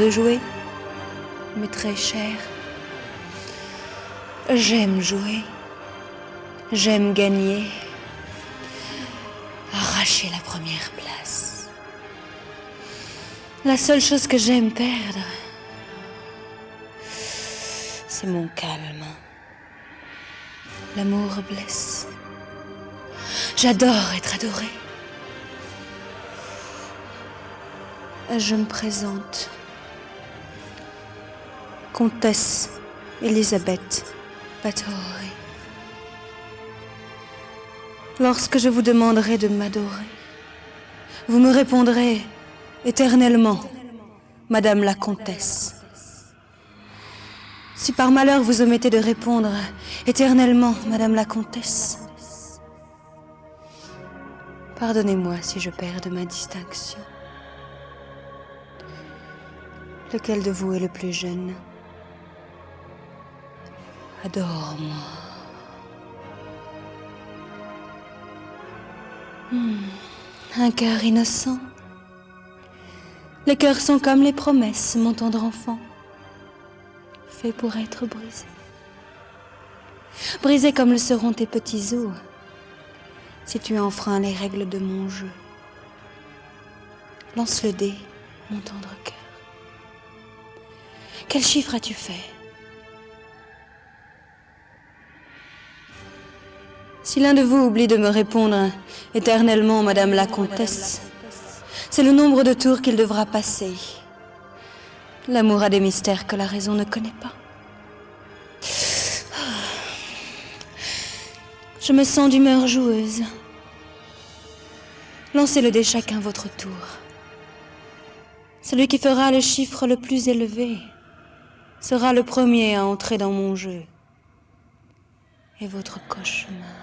de jouer, mais très cher. J'aime jouer, j'aime gagner, arracher la première place. La seule chose que j'aime perdre, c'est mon calme. L'amour blesse. J'adore être adorée. Je me présente. Comtesse Elisabeth Bathory. Lorsque je vous demanderai de m'adorer, vous me répondrez éternellement, Madame la Comtesse. Si par malheur vous omettez de répondre éternellement, Madame la Comtesse, pardonnez-moi si je perds de ma distinction. Lequel de vous est le plus jeune? Adore-moi. Un cœur innocent. Les cœurs sont comme les promesses, mon tendre enfant, fait pour être brisés. Brisés comme le seront tes petits os, si tu enfreins les règles de mon jeu. Lance le dé, mon tendre cœur. Quel chiffre as-tu fait? Si l'un de vous oublie de me répondre éternellement, Madame la Comtesse, c'est le nombre de tours qu'il devra passer. L'amour a des mystères que la raison ne connaît pas. Je me sens d'humeur joueuse. Lancez le dé chacun votre tour. Celui qui fera le chiffre le plus élevé sera le premier à entrer dans mon jeu. Et votre cauchemar.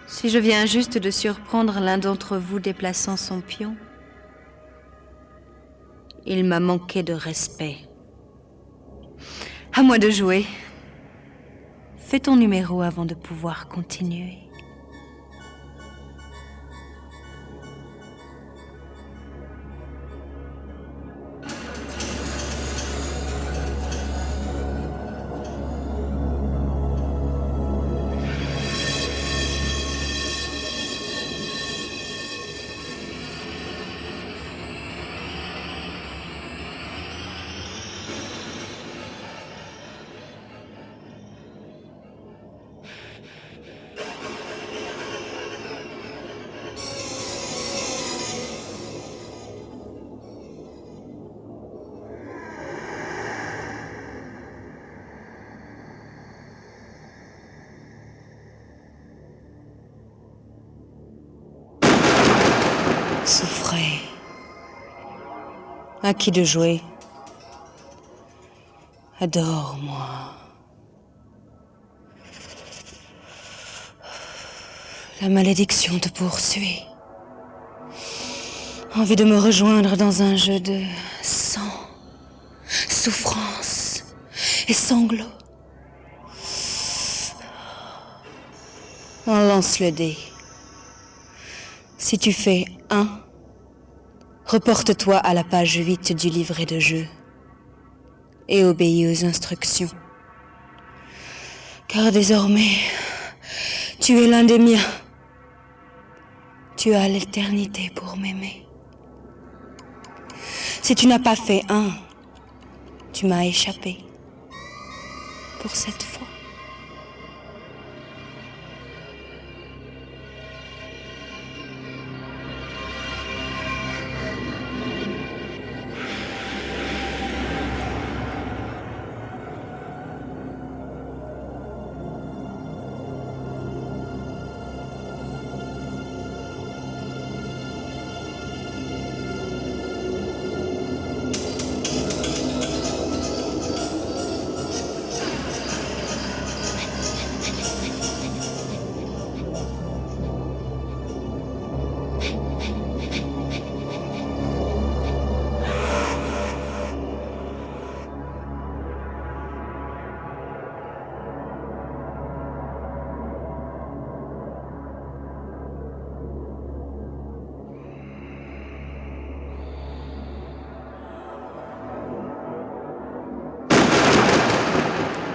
Si je viens juste de surprendre l'un d'entre vous déplaçant son pion, il m'a manqué de respect. À moi de jouer. Fais ton numéro avant de pouvoir continuer. Souffrez. À qui de jouer? Adore-moi. La malédiction te poursuit. Envie de me rejoindre dans un jeu de sang, souffrance et sanglots. On lance le dé. Si tu fais 1, reporte-toi à la page 8 du livret de jeu et obéis aux instructions. Car désormais, tu es l'un des miens. Tu as l'éternité pour m'aimer. Si tu n'as pas fait un, tu m'as échappé. Pour cette fois.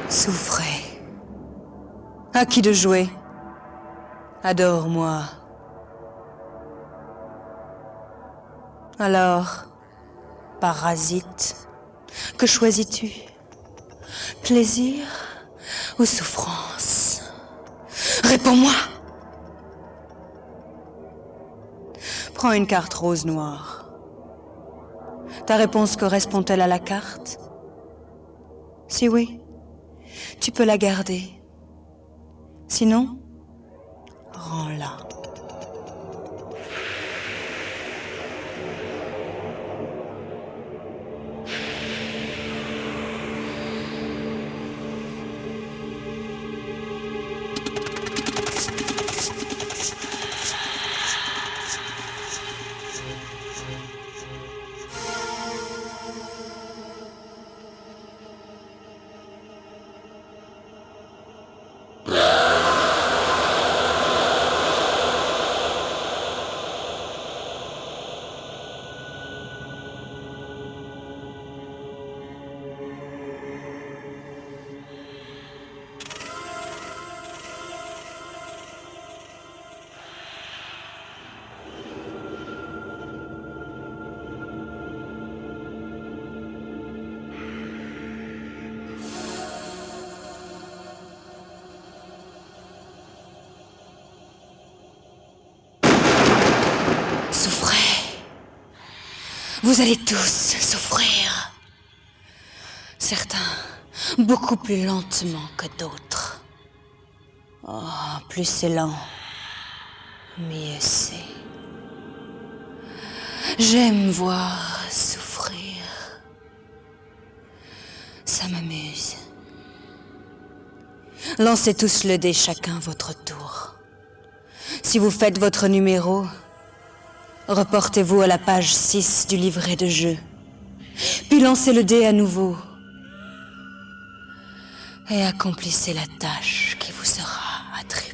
Souffrez. À qui de jouer? Adore-moi. Alors, parasite, que choisis-tu? Plaisir ou souffrance? Réponds-moi! Prends une carte rose-noire. Ta réponse correspond-elle à la carte? Si oui, tu peux la garder. Sinon, rends-la. Souffrez. Vous allez tous souffrir. Certains, beaucoup plus lentement que d'autres. Oh, plus c'est lent, mieux c'est. J'aime voir souffrir. Ça m'amuse. Lancez tous le dé chacun votre tour. Si vous faites votre numéro, reportez-vous à la page 6 du livret de jeu. Puis lancez le dé à nouveau. Et accomplissez la tâche qui vous sera attribuée.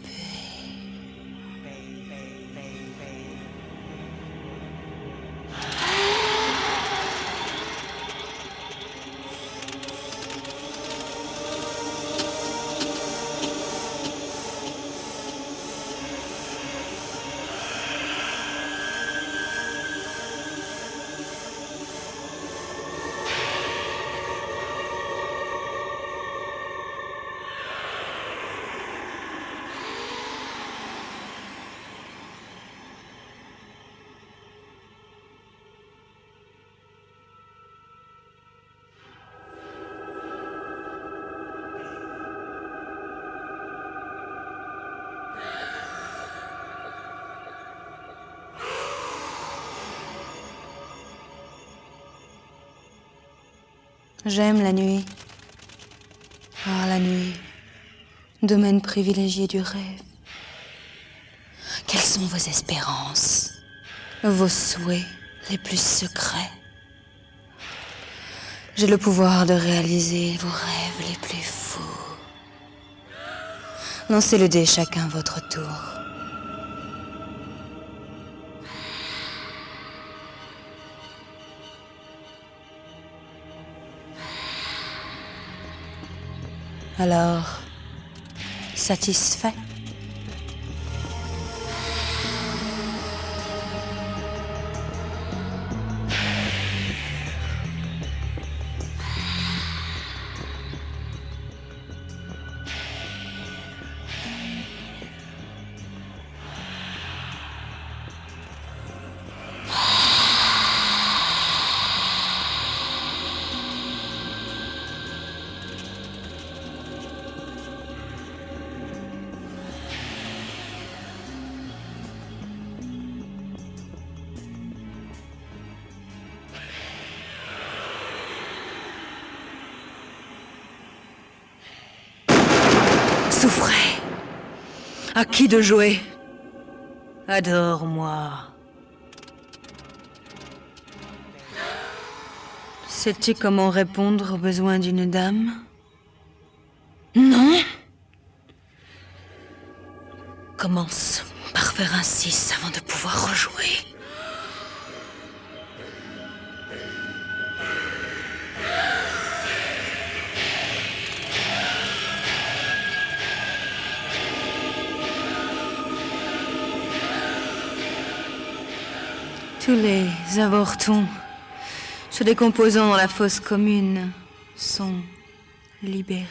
J'aime la nuit. Ah, la nuit, domaine privilégié du rêve. Quelles sont vos espérances, vos souhaits les plus secrets? J'ai le pouvoir de réaliser vos rêves les plus fous. Lancez le dé chacun votre tour. Alors, satisfait? Souffrez. À qui de jouer? Adore-moi. Sais-tu comment répondre aux besoins d'une dame? Non? Commence par faire un 6 avant de pouvoir rejouer. Tous les avortons se décomposant dans la fosse commune sont libérés.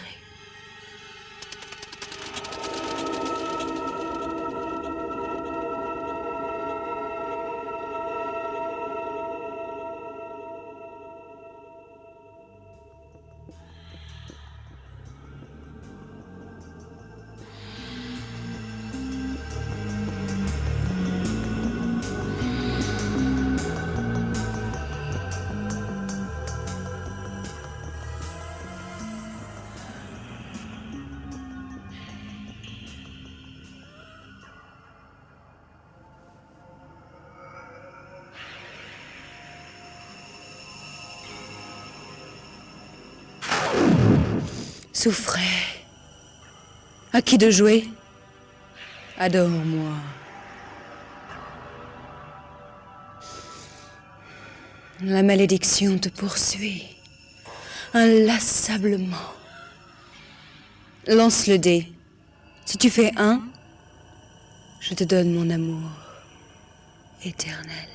Souffrez. À qui de jouer? Adore-moi. La malédiction te poursuit inlassablement. Lance le dé. Si tu fais 1, je te donne mon amour éternel.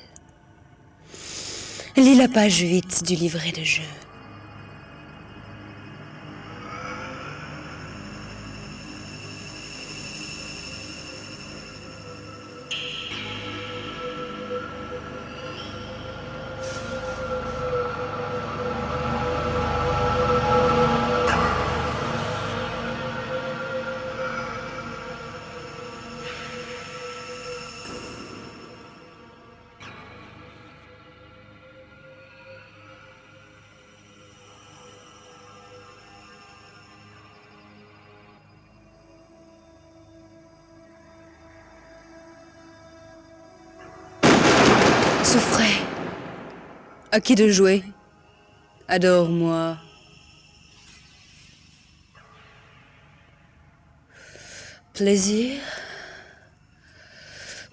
Lis la page 8 du livret de jeu. Souffrez. À qui de jouer? Adore-moi. Plaisir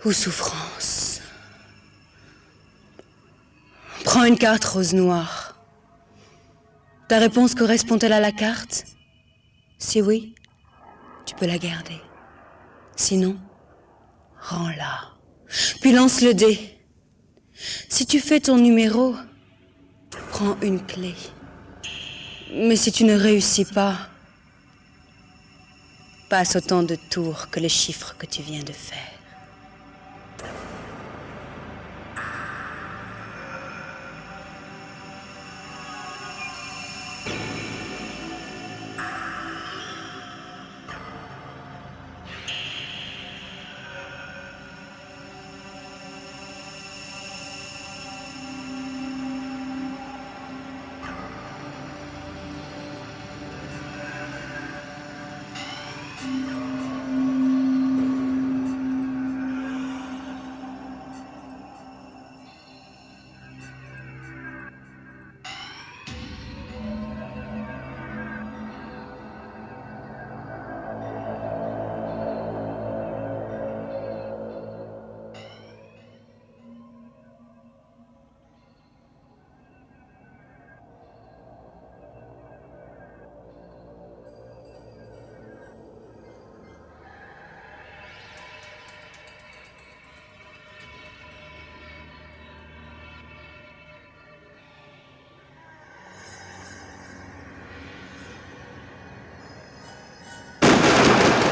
ou souffrance? Prends une carte rose noire. Ta réponse correspond-elle à la carte? Si oui, tu peux la garder. Sinon, rends-la. Puis lance le dé. Si tu fais ton numéro, prends une clé. Mais si tu ne réussis pas, passe autant de tours que les chiffres que tu viens de faire.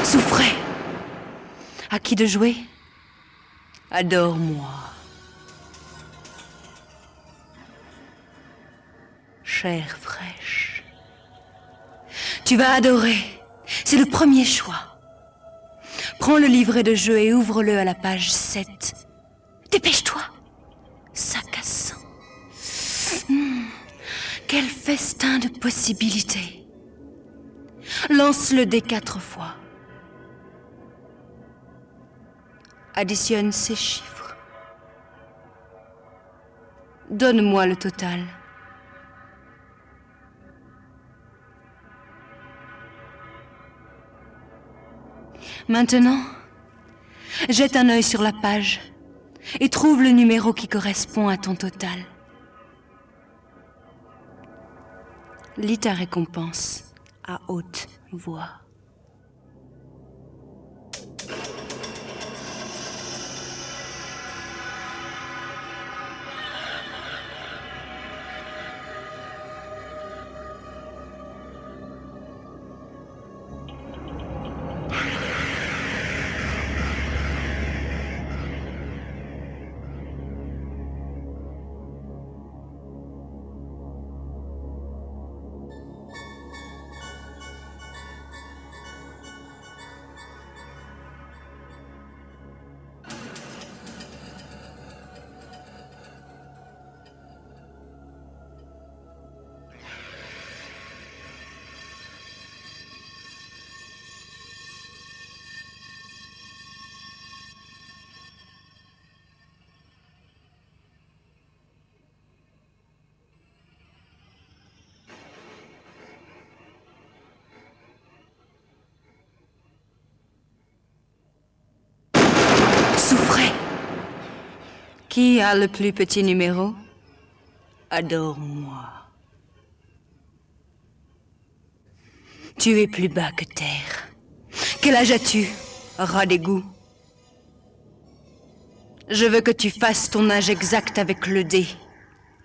Souffrez. À qui de jouer? Adore-moi. Chair fraîche. Tu vas adorer. C'est le premier choix. Prends le livret de jeu et ouvre-le à la page 7. Dépêche-toi. Sac à sang. Quel festin de possibilités. Lance le dé 4 fois. Additionne ces chiffres. Donne-moi le total. Maintenant, jette un œil sur la page et trouve le numéro qui correspond à ton total. Lis ta récompense à haute voix. Souffrez. Qui a le plus petit numéro? Adore-moi. Tu es plus bas que terre. Quel âge as-tu, rat d'égout? Je veux que tu fasses ton âge exact avec le dé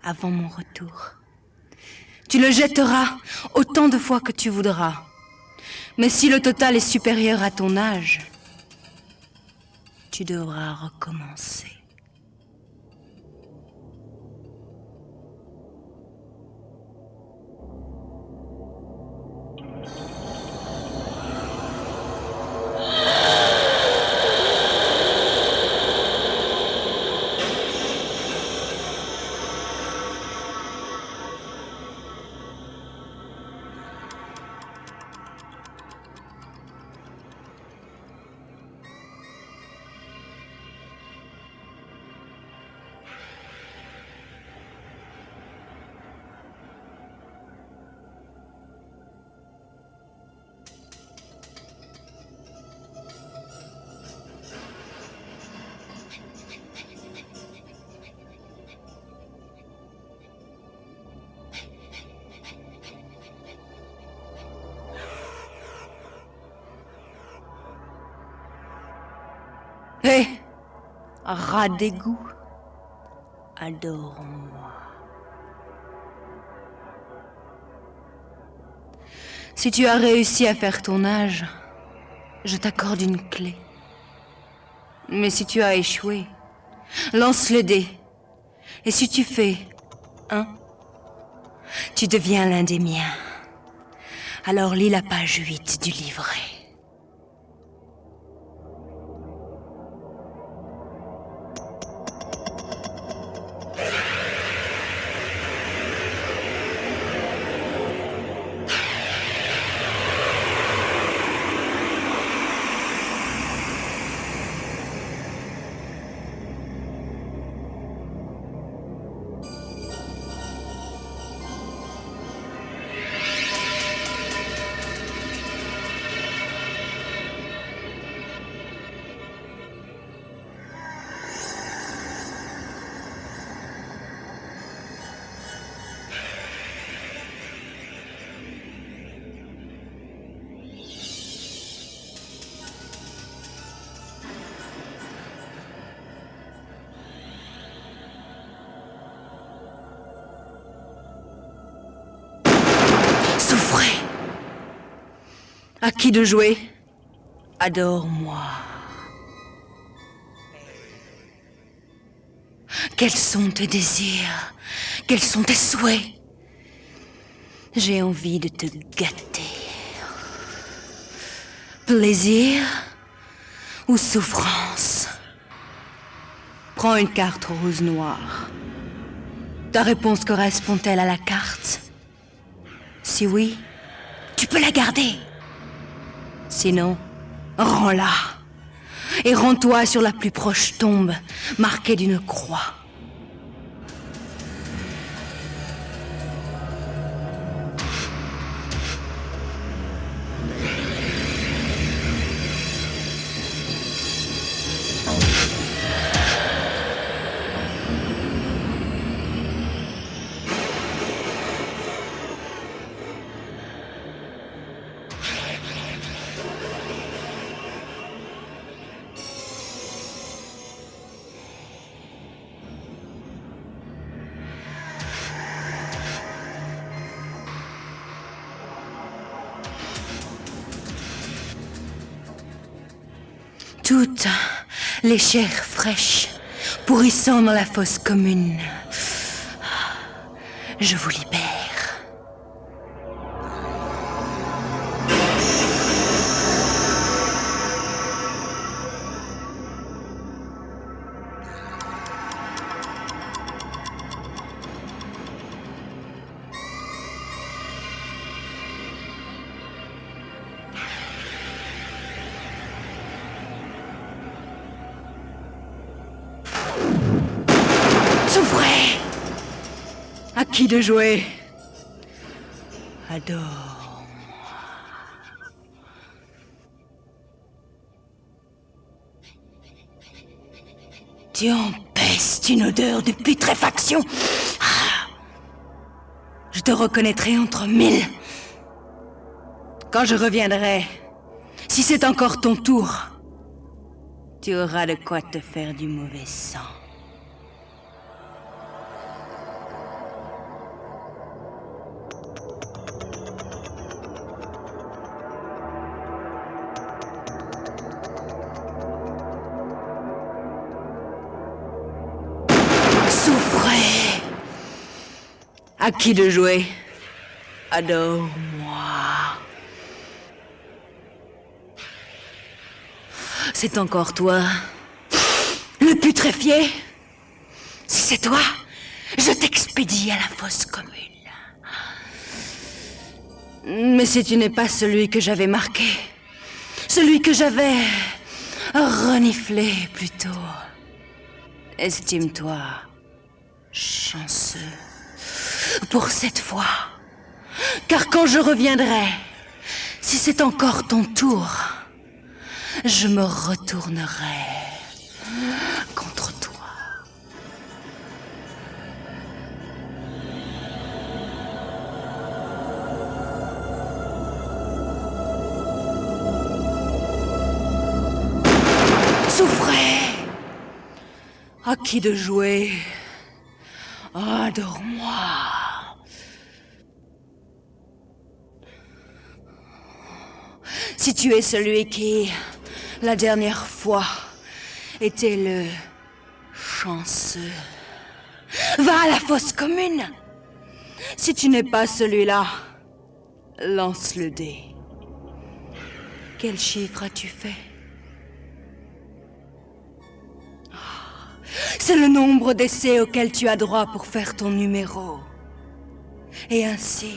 avant mon retour. Tu le jetteras autant de fois que tu voudras. Mais si le total est supérieur à ton âge, tu devras recommencer. Hé, rat d'égout, adore-moi. Si tu as réussi à faire ton âge, je t'accorde une clé. Mais si tu as échoué, lance le dé. Et si tu fais 1, tu deviens l'un des miens. Alors lis la page 8 du livret. Souffrez. À qui de jouer? Adore-moi. Quels sont tes désirs? Quels sont tes souhaits? J'ai envie de te gâter. Plaisir ou souffrance? Prends une carte rose-noire. Ta réponse correspond-elle à la carte? Si oui, tu peux la garder. Sinon, rends-la. et rends-toi sur la plus proche tombe, marquée d'une croix. Toutes les chairs fraîches pourrissant dans la fosse commune. Je vous libère. Souffrez! À qui de jouer? Adore. Tu empestes une odeur de putréfaction. Je te reconnaîtrai entre mille. Quand je reviendrai, si c'est encore ton tour, tu auras de quoi te faire du mauvais sang. Souffrez! À qui de jouer? Adore-moi. C'est encore toi, le putréfié? Si c'est toi, je t'expédie à la fosse commune. Mais si tu n'es pas celui que j'avais marqué, celui que j'avais reniflé plutôt, estime-toi chanceux pour cette fois. Car quand je reviendrai, si c'est encore ton tour, je me retournerai contre toi. Souffrez! À qui de jouer? Adore-moi. Si tu es celui qui, la dernière fois, était le chanceux, va à la fosse commune. Si tu n'es pas celui-là, lance le dé. Quel chiffre as-tu fait? C'est le nombre d'essais auxquels tu as droit pour faire ton numéro. Et ainsi,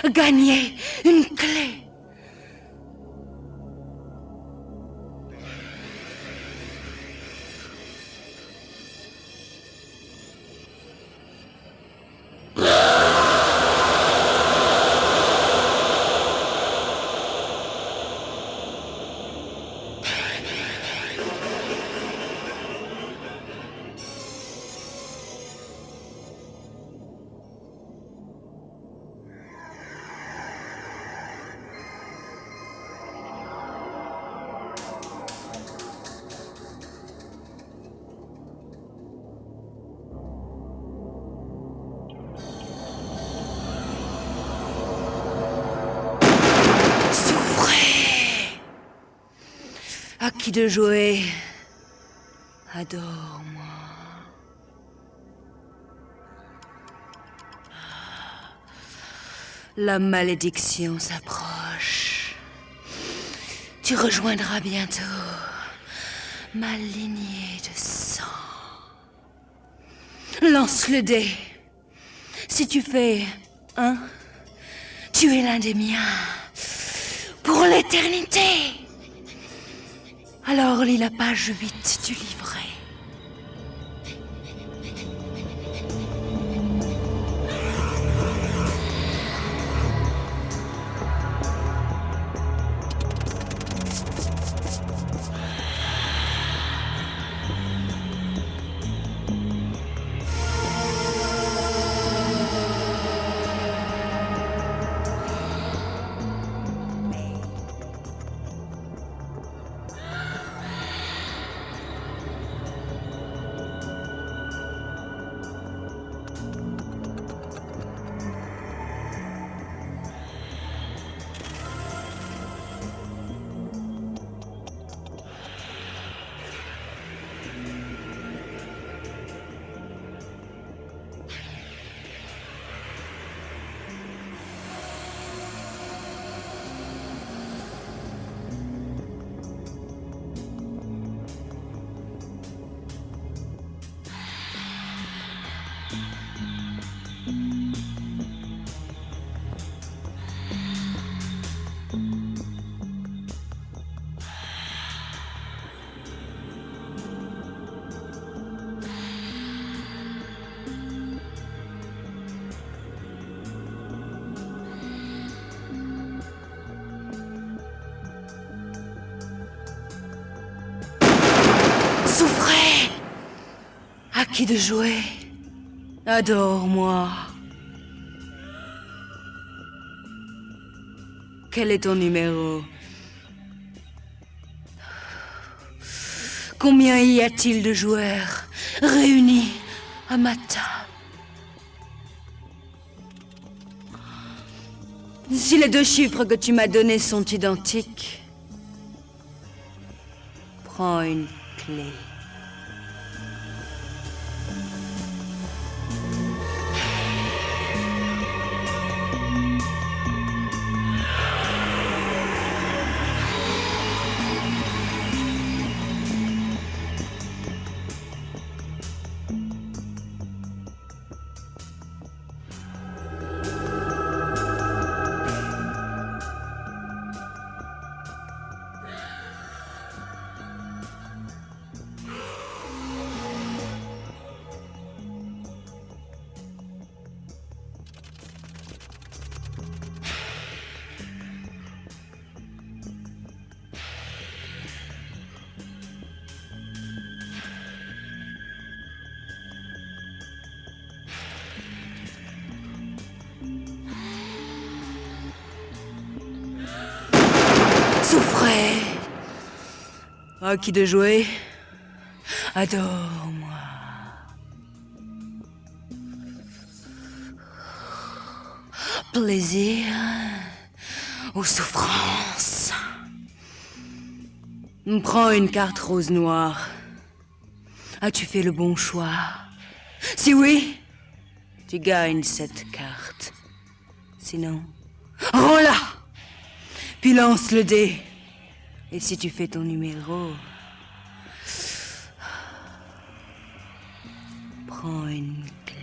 gagner une clé. À qui de jouer? Adore-moi. La malédiction s'approche. Tu rejoindras bientôt ma lignée de sang. Lance le dé. Si tu fais 1, tu es l'un des miens. Pour l'éternité. Alors lis la page 8 du livret. Souffrez! À qui de jouer? Adore-moi. Quel est ton numéro? Combien y a-t-il de joueurs réunis à ma table? Si les deux chiffres que tu m'as donnés sont identiques, prends une clé. Souffrez. À qui de jouer? Adore-moi. Plaisir ou souffrance? Prends une carte rose noire. As-tu fait le bon choix? Si oui, tu gagnes cette carte. Sinon, rends-la! Puis lance le dé. Et si tu fais ton numéro, prends une clé.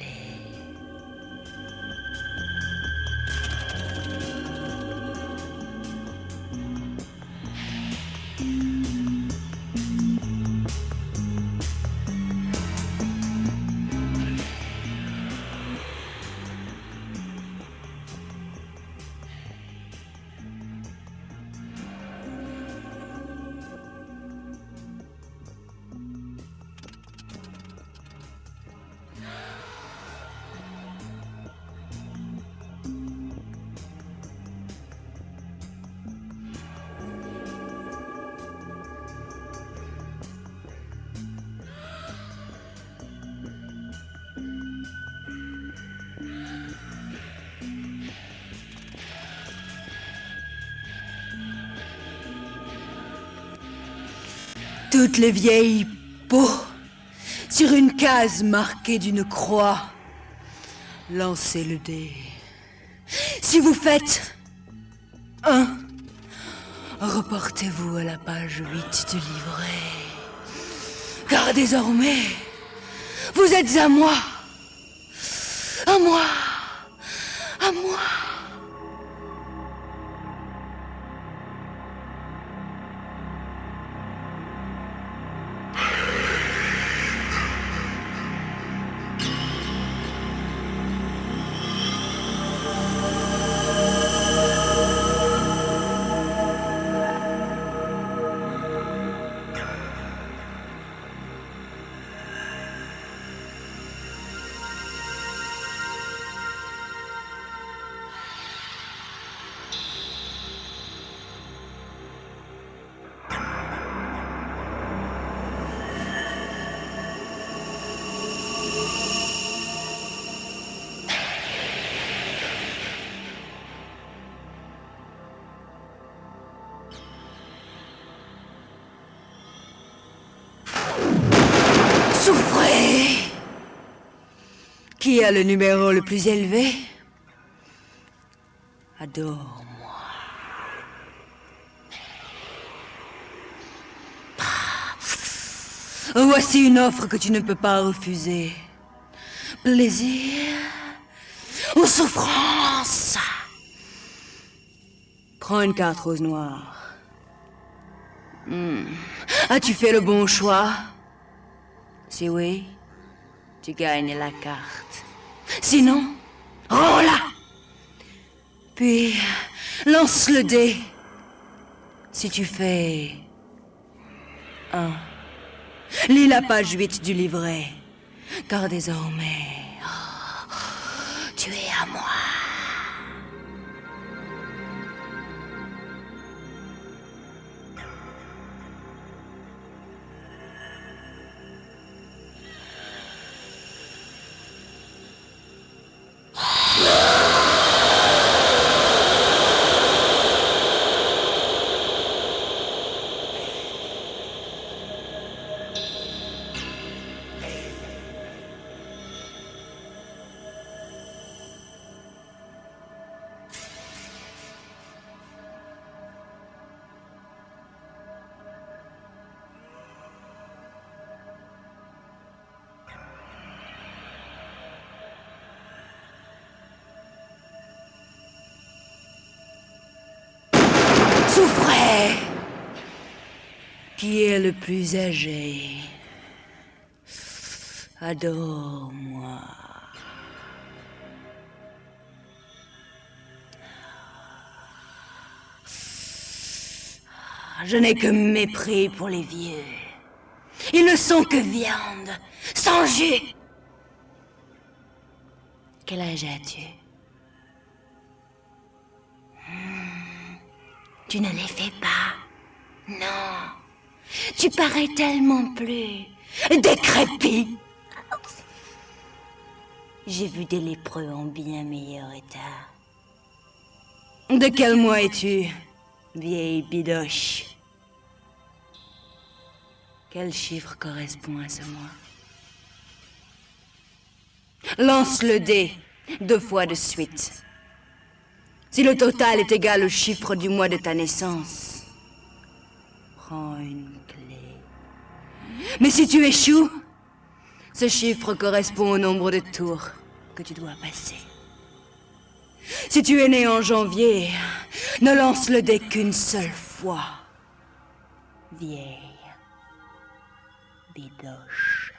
Toutes les vieilles peaux sur une case marquée d'une croix. Lancez le dé. Si vous faites 1, reportez-vous à la page 8 du livret. Car désormais, vous êtes à moi. À moi. À moi. Souffrez! Qui a le numéro le plus élevé? Adore-moi. Voici une offre que tu ne peux pas refuser. Plaisir ou souffrance? Prends une carte rose noire. As-tu fait le bon choix? Si oui, tu gagnes la carte. Sinon, rends-la. Puis, lance le dé. Si tu fais 1, lis la page 8 du livret. Car désormais, tu es à moi. Souffrez! Qui est le plus âgé? Adore-moi. Je n'ai que mépris pour les vieux. Ils ne sont que viande, sans jus. Quel âge as-tu? Tu ne les fais pas. Non. Tu parais tellement plus décrépit. J'ai vu des lépreux en bien meilleur état. De quel mois es-tu, vieille bidoche? Quel chiffre correspond à ce mois? Lance le dé 2 fois de suite. Si le total est égal au chiffre du mois de ta naissance, prends une clé. Mais si tu échoues, ce chiffre correspond au nombre de tours que tu dois passer. Si tu es né en janvier, ne lance le dé qu'une seule fois. Vieille bidoche.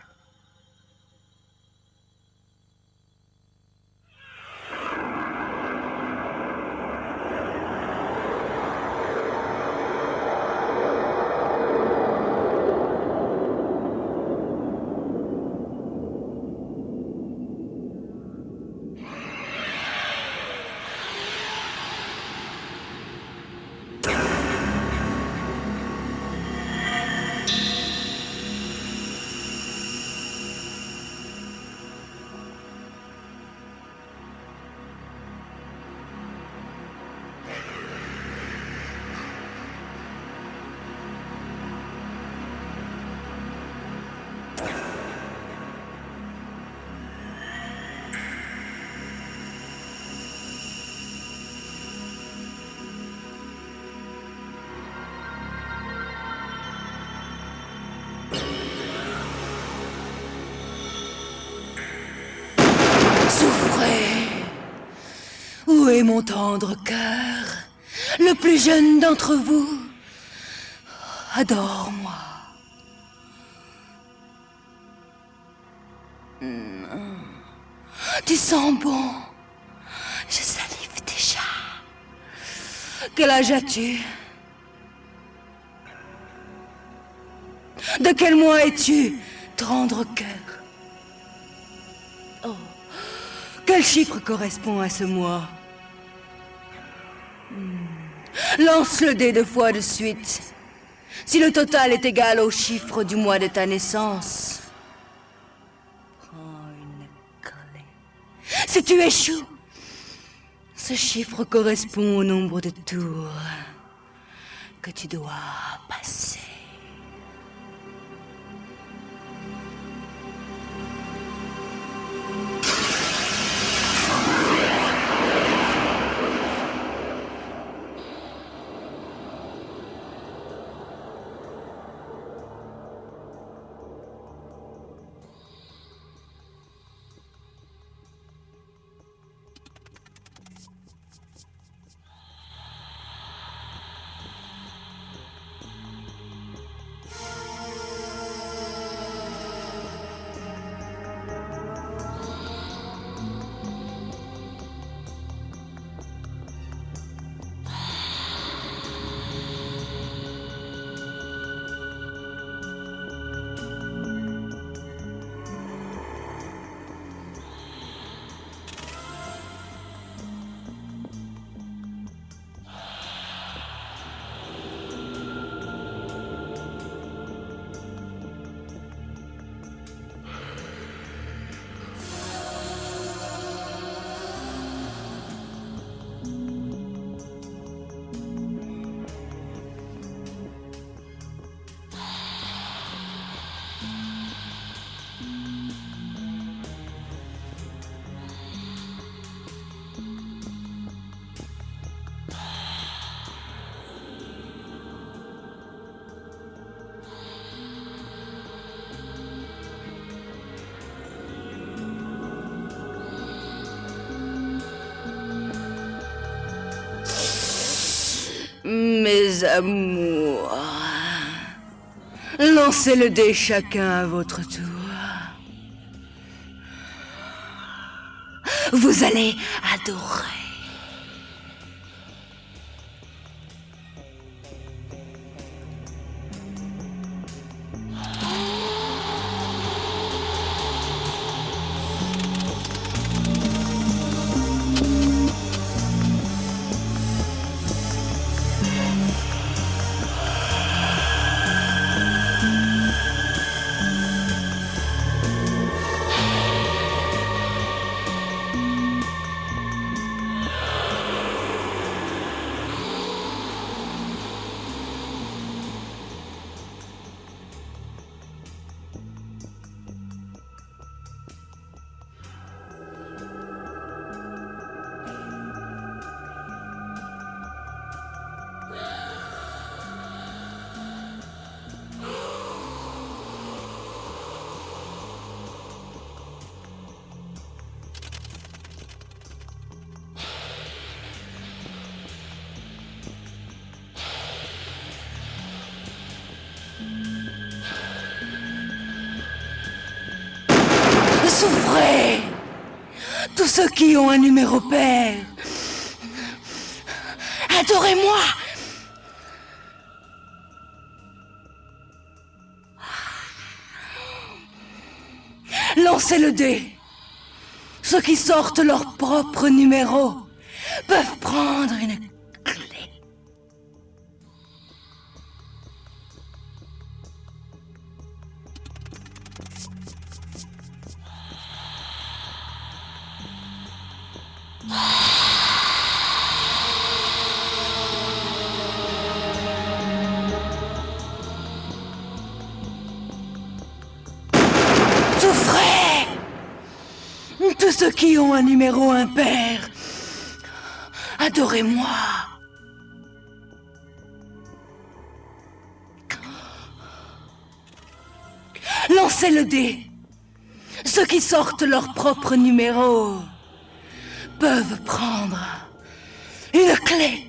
Souffrez. Où est mon tendre cœur, le plus jeune d'entre vous? Adore-moi. Tu sens bon. Je salive déjà. Quel âge as-tu? De quel mois es-tu, tendre cœur? Oh. Quel chiffre correspond à ce mois? Lance le dé 2 fois de suite. Si le total est égal au chiffre du mois de ta naissance, prends une clé. Si tu échoues, ce chiffre correspond au nombre de tours que tu dois passer. mes amours. Lancez le dé chacun à votre tour. Vous allez adorer. Souffrez! Tous ceux qui ont un numéro pair. Adorez-moi! Lancez le dé. Ceux qui sortent leur propre numéro peuvent prendre une clé. Souffrez! Tous ceux qui ont un numéro impair, adorez-moi. Lancez le dé. Ceux qui sortent leur propre numéro peuvent prendre une clé.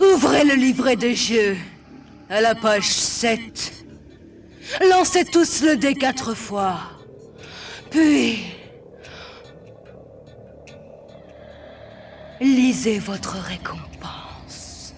Ouvrez le livret de jeu à la page 7. Lancez tous le dé 4 fois. Puis, lisez votre récompense.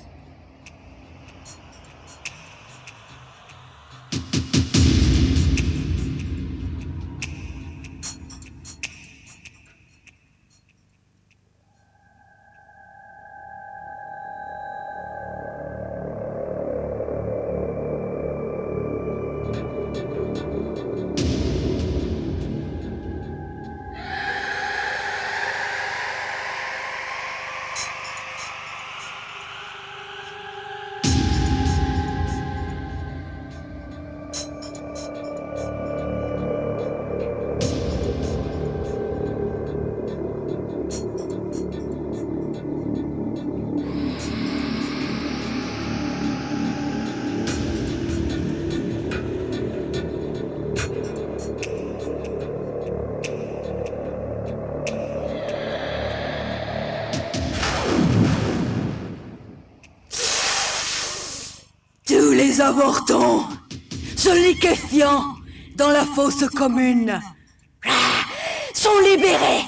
Tous les avortons se liquéfiant dans la fosse commune sont libérés.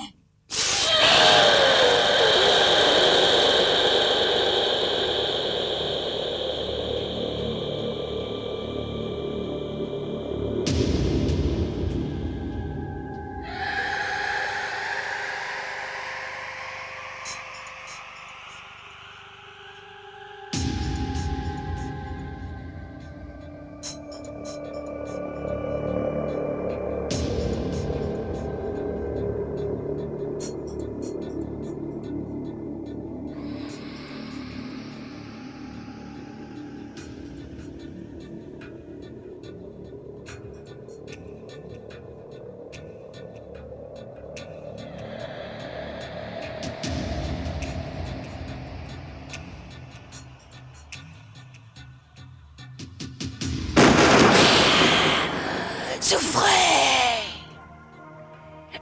Souffrez!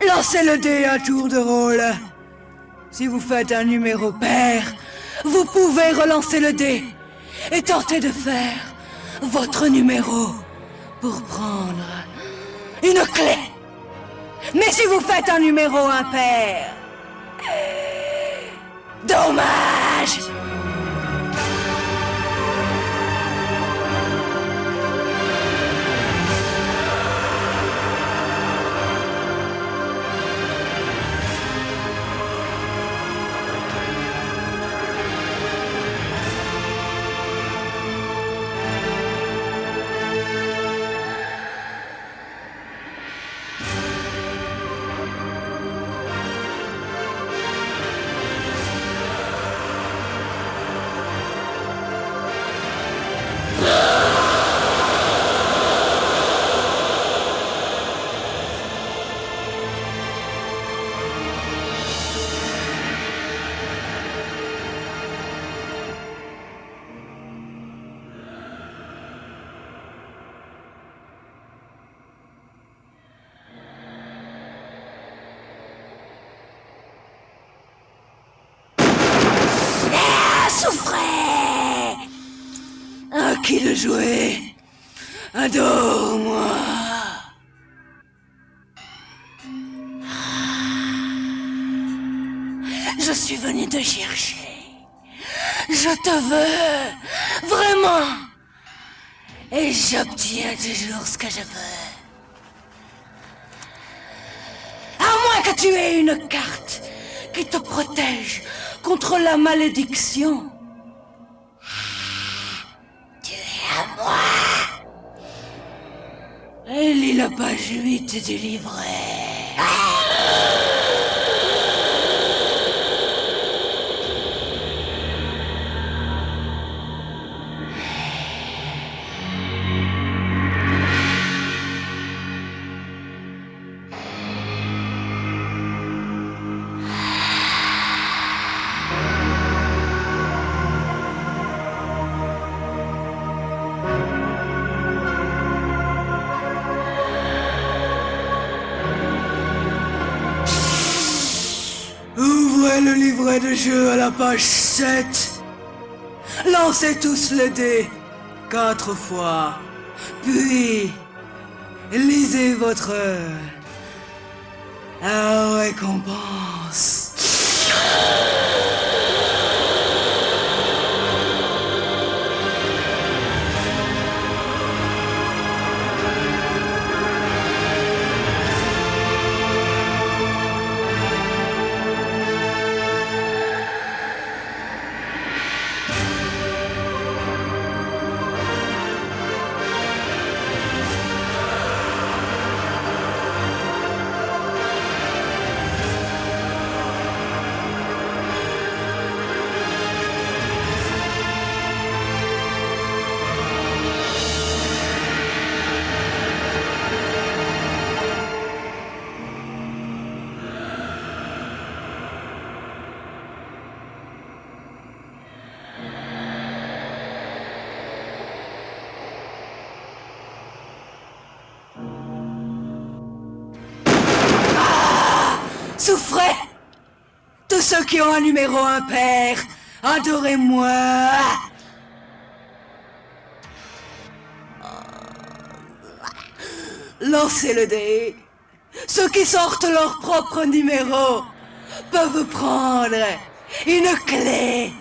Lancez le dé à tour de rôle. Si vous faites un numéro pair, vous pouvez relancer le dé et tenter de faire votre numéro pour prendre une clé. Mais si vous faites un numéro impair, dommage! Souffrez! À qui de jouer? Adore-moi! Je suis venu te chercher. Je te veux, vraiment. Et j'obtiens toujours ce que je veux. À moins que tu aies une carte qui te protège contre la malédiction. Tu es à moi. Et lis la page 8 du livret. Ouvrez le livret de jeu à la page 7. Lancez tous le dé 4 fois. Puis, lisez votre récompense. Souffrez! Tous ceux qui ont un numéro impair, adorez-moi! Lancez le dé. Ceux qui sortent leur propre numéro peuvent prendre une clé.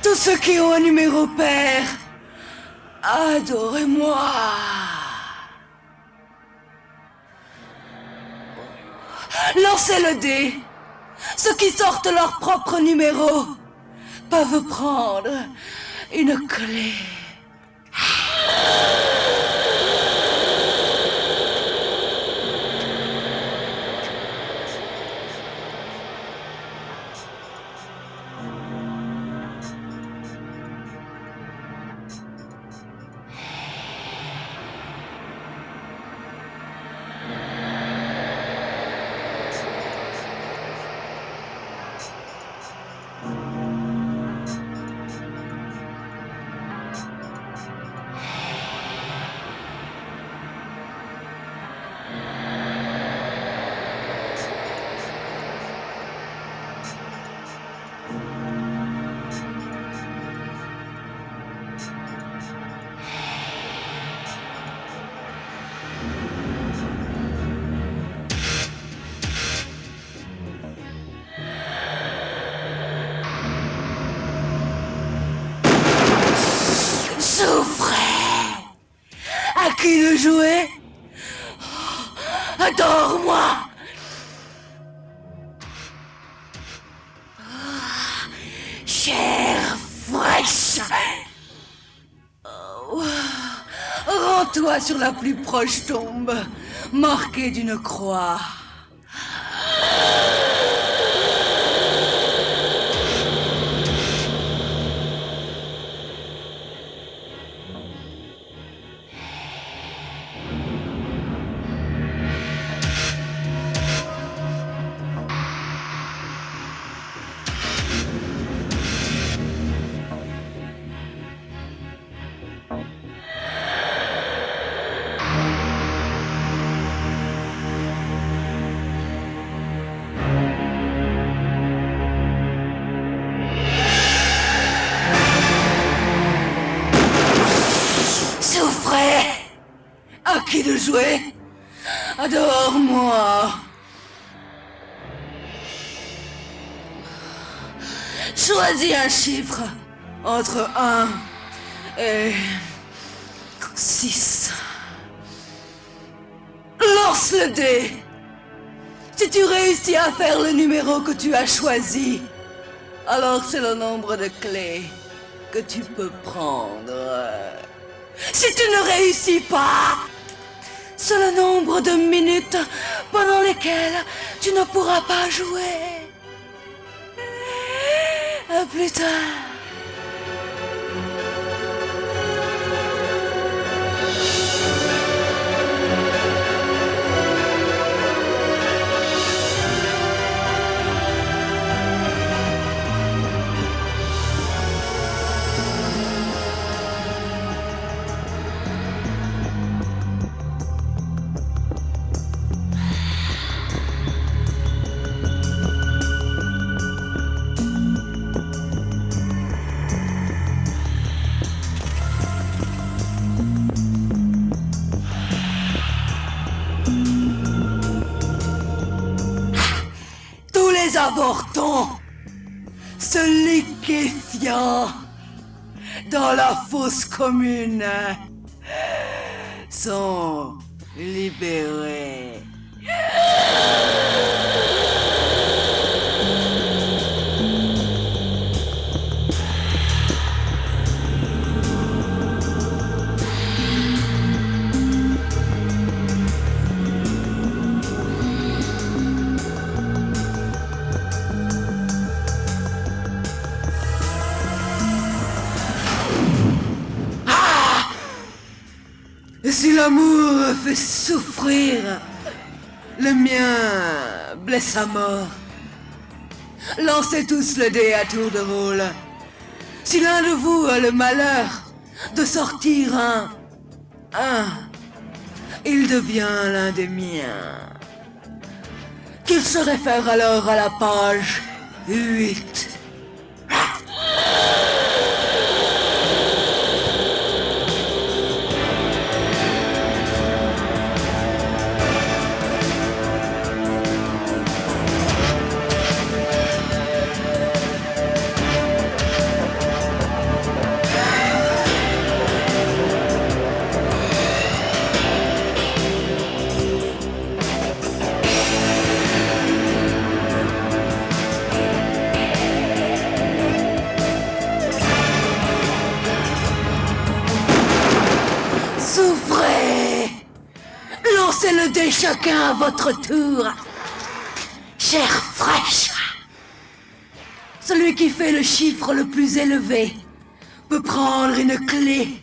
Tous ceux qui ont un numéro pair, adorez-moi. Lancez le dé. Ceux qui sortent leur propre numéro peuvent prendre une clé. Assois sur la plus proche tombe, marquée d'une croix. Souffrez! À qui de jouer? Adore-moi! Choisis un chiffre entre 1 et 6. Lance le dé! Si tu réussis à faire le numéro que tu as choisi, alors c'est le nombre de clés que tu peux prendre. Si tu ne réussis pas, c'est le nombre de minutes pendant lesquelles tu ne pourras pas jouer. À plus tard. Les avortons se liquéfiant dans la fosse commune sont libérés. Et si l'amour fait souffrir, le mien blesse à mort. Lancez tous le dé à tour de rôle. Si l'un de vous a le malheur de sortir un, il devient l'un des miens. Qu'il se réfère alors à la page 8. Souffrez! Lancez le dé chacun à votre tour. Chair fraîche. Celui qui fait le chiffre le plus élevé peut prendre une clé.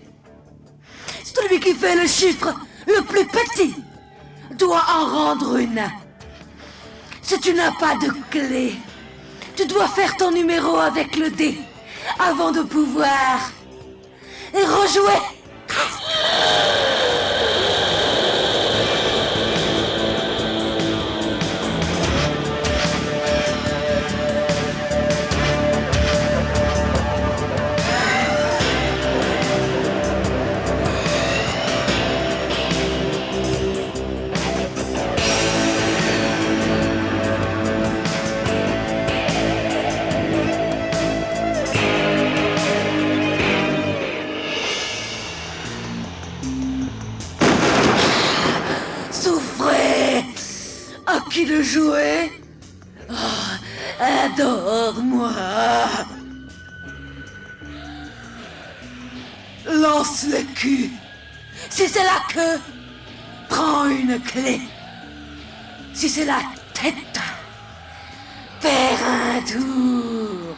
Celui qui fait le chiffre le plus petit doit en rendre une. Si tu n'as pas de clé, tu dois faire ton numéro avec le dé avant de pouvoir rejouer. Souffrez! À qui de jouer? Oh, adore-moi! Lance le cul! Si c'est la queue, prends une clé. Si c'est la tête, faire un tour.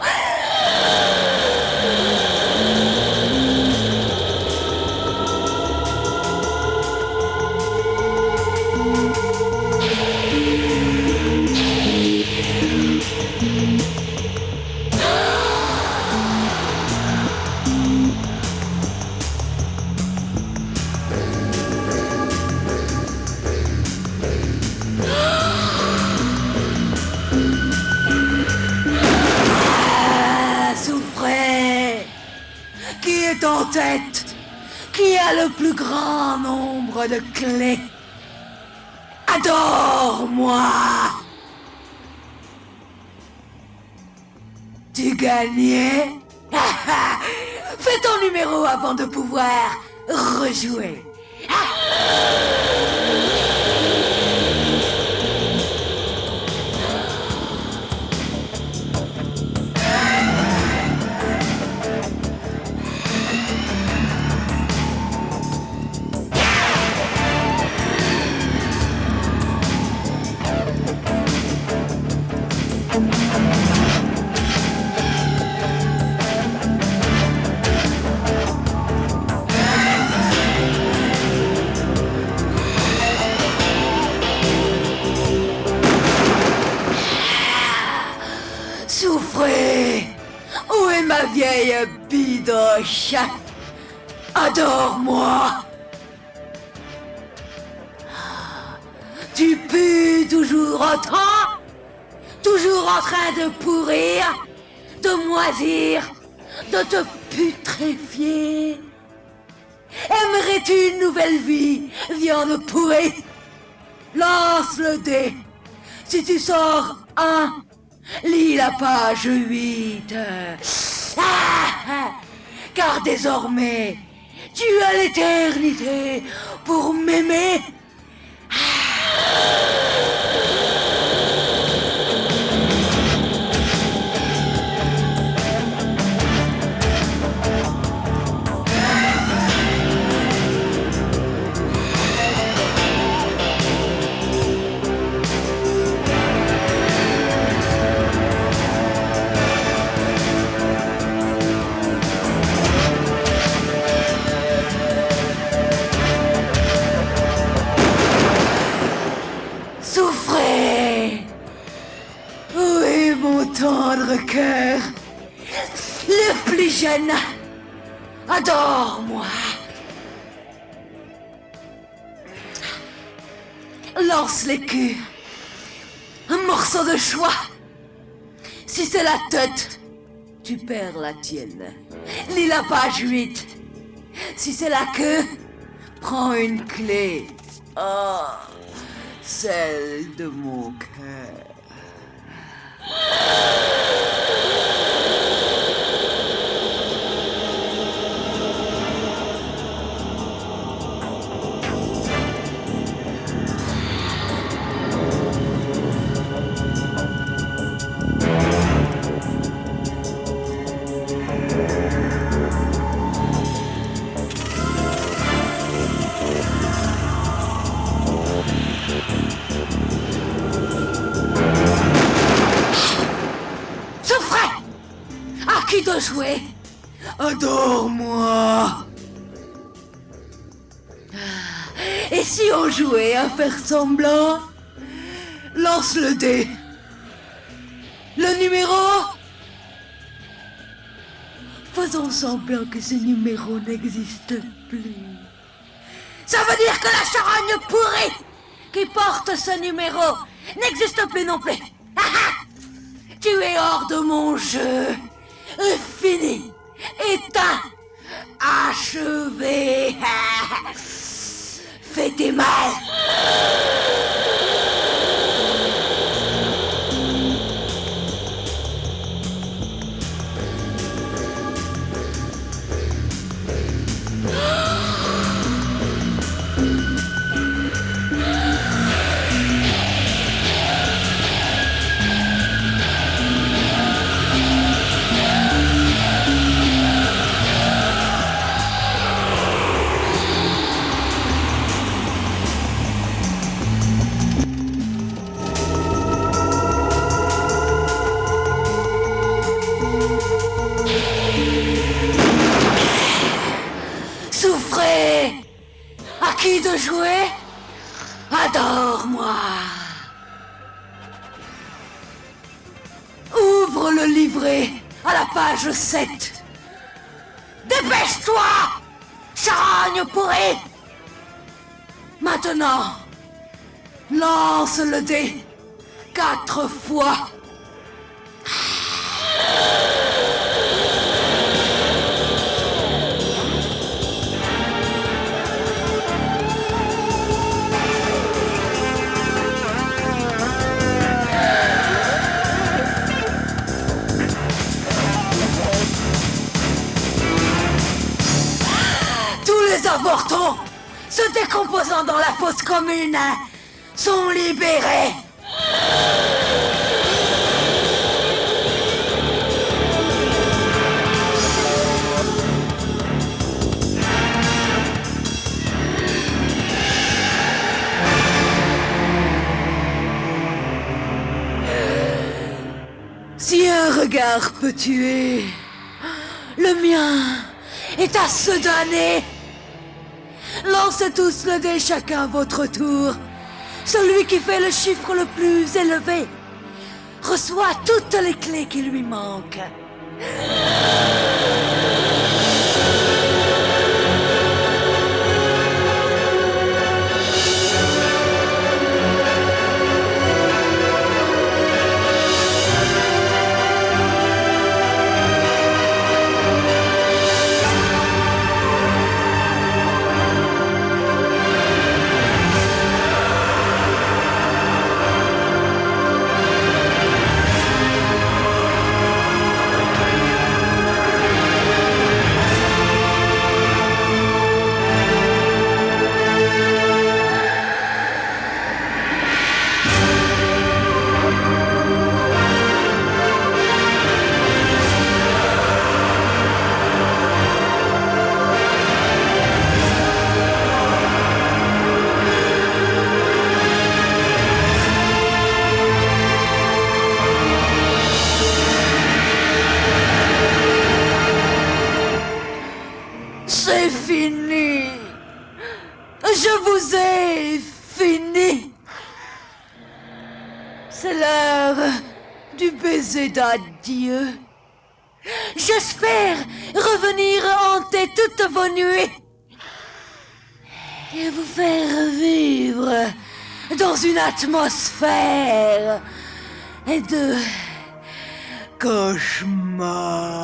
Souffrez. Qui est en tête? Qui a le plus grand nombre de clés? Adore-moi. Tu gagnais? Fais ton numéro avant de pouvoir rejouer. Souffrez. Où est ma vieille bidoche? Adore-moi. Tu pues toujours autant? Toujours en train de pourrir, de moisir, de te putréfier? Aimerais-tu une nouvelle vie, viande pourrie? Lance le dé. Si tu sors un, lis la page 8. Car désormais, tu as l'éternité pour m'aimer. Souffrez. Où est mon tendre cœur? Le plus jeune. Adore-moi. Lance les culs. Un morceau de choix. Si c'est la tête, tu perds la tienne. Lis la page 8. Si c'est la queue, prends une clé. Oh, celle de mon cœur. Qui de jouer? Adore-moi. Et si on jouait à faire semblant? Lance le dé. Le numéro? Faisons semblant que ce numéro n'existe plus. Ça veut dire que la charogne pourrie qui porte ce numéro n'existe plus non plus. Tu es hors de mon jeu. Fini, éteint, achevé. Fais tes mal. jouer? Adore-moi. Ouvre le livret à la page 7. Dépêche-toi, charogne pourrie. Maintenant, lance le dé 4 fois. Les avortons se décomposant dans la fosse commune sont libérés. Si un regard peut tuer, le mien est à se donner. Lancez tous le dé chacun à votre tour. Celui qui fait le chiffre le plus élevé reçoit toutes les clés qui lui manquent. C'est fini. Je vous ai fini. C'est l'heure du baiser d'adieu. J'espère revenir hanter toutes vos nuits et vous faire vivre dans une atmosphère de cauchemar.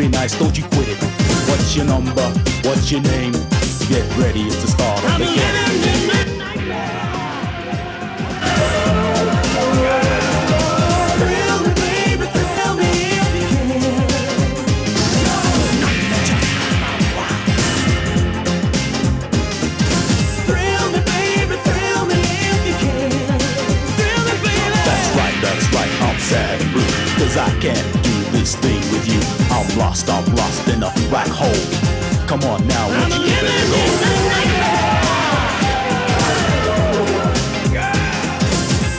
nice, don't you quit it. What's your number? What's your name? Get ready, it's the start of the game. Sad and blue, cause I can't do this thing with you. I'm lost in a black hole. Come on now, won't you give it a go?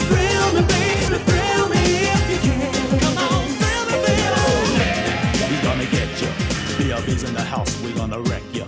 Thrill me, baby, thrill me if you can. Come on, thrill me, baby. We're gonna get you. BRB's in the house, we're gonna wreck you.